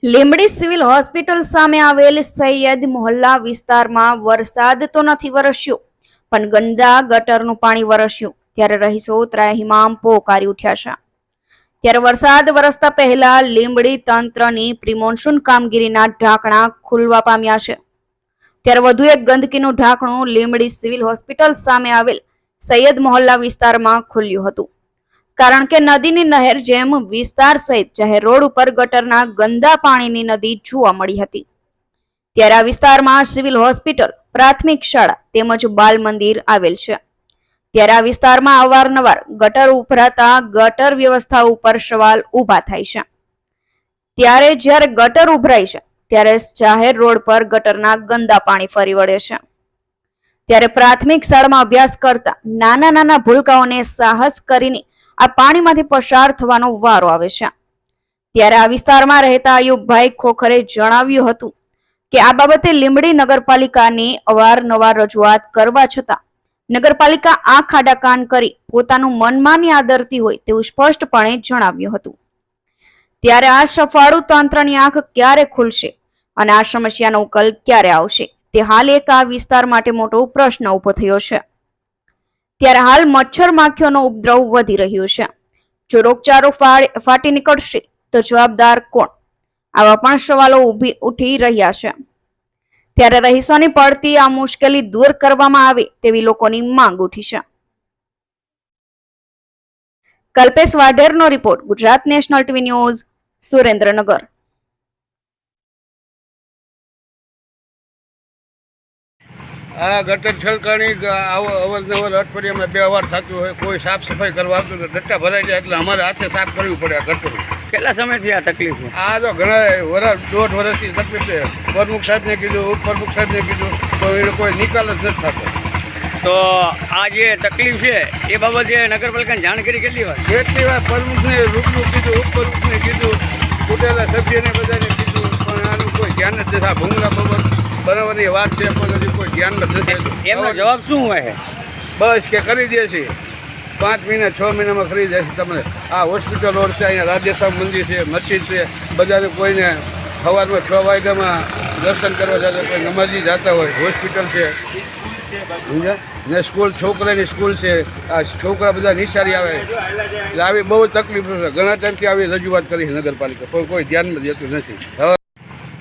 Limbdi civil hospital સામે આવેલ સૈયદ મોહલ્લા વિસ્તારમાં વરસાદ તો નથી વરસ્યો, પણ ગંદા ગટરનું પાણી વરસ્યું ત્યારે રહીશો ત્રાહિમામ પોકારી ઉઠ્યા છે। ત્યારે વરસાદ વરસતા પહેલા લીંબડી તંત્રની પ્રિમોન્સૂન કામગીરીના ઢાંકણા ખુલવા પામ્યા છે। ત્યારે વધુ એક ગંદકીનું ઢાંકણું લીંબડી સિવિલ હોસ્પિટલ સામે આવેલ સૈયદ મોહલ્લા વિસ્તારમાં ખુલ્યું હતું, કારણ કે નદીની નહેર જેમ વિસ્તાર સહિત જાહેર રોડ ઉપર ગટરના ગંદા પાણીની નદી જોવા મળી હતી। ત્યારે આ વિસ્તારમાં સિવિલ હોસ્પિટલ, પ્રાથમિક શાળા તેમજ બાલ મંદિર આવેલ છે। ત્યારે આ વિસ્તારમાં અવારનવાર ગટર ઉભરાતા ગટર વ્યવસ્થા ઉપર સવાલ ઉભા થાય છે। ત્યારે જ્યારે ગટર ઉભરાય છે ત્યારે જાહેર રોડ પર ગટરના ગંદા પાણી ફરી વળે છે। ત્યારે પ્રાથમિક શાળામાં અભ્યાસ કરતા નાના નાના ભૂલકાઓને સાહસ કરીને આ પાણીમાંથી પસાર થવાનો વારો આવે છે। ત્યારે આ વિસ્તારમાં રહેતા અયુબભાઈ ખોખરે જણાવ્યું હતું કે આ બાબતે લીંબડી નગરપાલિકાની અવારનવાર રજૂઆત કરવા છતાં નગરપાલિકા આંખ આડા કાન કરી પોતાનું મનમાની આદરતી હોય તેવું સ્પષ્ટપણે જણાવ્યું હતું। ત્યારે આ સફાળુ તંત્રની આંખ ક્યારે ખુલશે અને આ સમસ્યાનો ઉકેલ ક્યારે આવશે તે હાલ એક આ વિસ્તાર માટે મોટો પ્રશ્ન ઉભો થયો છે। ત્યારે હાલ મચ્છર માખીઓનો ઉપદ્રવ વધી રહ્યો છે। જો રોગચાળો ફાટી નીકળશે તો જવાબદાર કોણ? આવા પણ સવાલો ઉઠી રહ્યા છે। ત્યારે રહીશોની પડતી આ મુશ્કેલી દૂર કરવામાં આવે તેવી લોકોની માંગ ઉઠી છે। કલ્પેશ વાઢેરનો report, Gujarat national TV news, Surendranagar. આ ગટર છલકાણી અવરનવર અઠવાડિયામાં 2 વાર થતું હોય, કોઈ સાફ સફાઈ કરવા આવતું તો ગટ્ટા ભરાઈ જાય એટલે અમારે હાથે સાફ કરવી પડે આ ગટર। કેટલા સમયથી આ તકલીફ છે? આ તો ઘણા દોઢ વર્ષથી તકલીફ છે। પ્રમુખ સાહેબને કીધું, ઉપપ્રમુખ સાહેબને કીધું તો એ કોઈ નિકાલ જ નથી થતો। તો આ જે તકલીફ છે એ બાબતે નગરપાલિકાને જાણ કરી કેટલી વાર? કેટલી વાર પ્રમુખને રૂબરૂ કીધું, ઉપપ્રમુખને કીધું, ચૂંટેલા સભ્યને બધાને કીધું, પણ આનું કોઈ ધ્યાન જ નથી। આ ભૂંગળા બાબત બરાબરની વાત છે પણ હજી કોઈ ધ્યાનમાં જ નથી। એમનો જવાબ શું હોય? બસ કે કરી દે છે, 5 મહિના 6 મહિનામાં કરી દે છે। તમને આ હોસ્પિટલ રોડ છે, અહીંયા રાધેશ્યામ મંદિર છે, મસ્જિદ છે, બધાને કોઈને સવારમાં 6 વાગ્યામાં દર્શન કરવા જતા, કોઈ નમાજી જતા હોય, હોસ્પિટલ છે સમજ્યા ને, સ્કૂલ છોકરાની સ્કૂલ છે, આ છોકરા બધા નિશાળી આવે એટલે આવી બહુ તકલીફ છે। ઘણા ટાઈમથી આવી રજૂઆત કરી છે નગરપાલિકા, પણ કોઈ ધ્યાનમાં દેતું નથી। હવે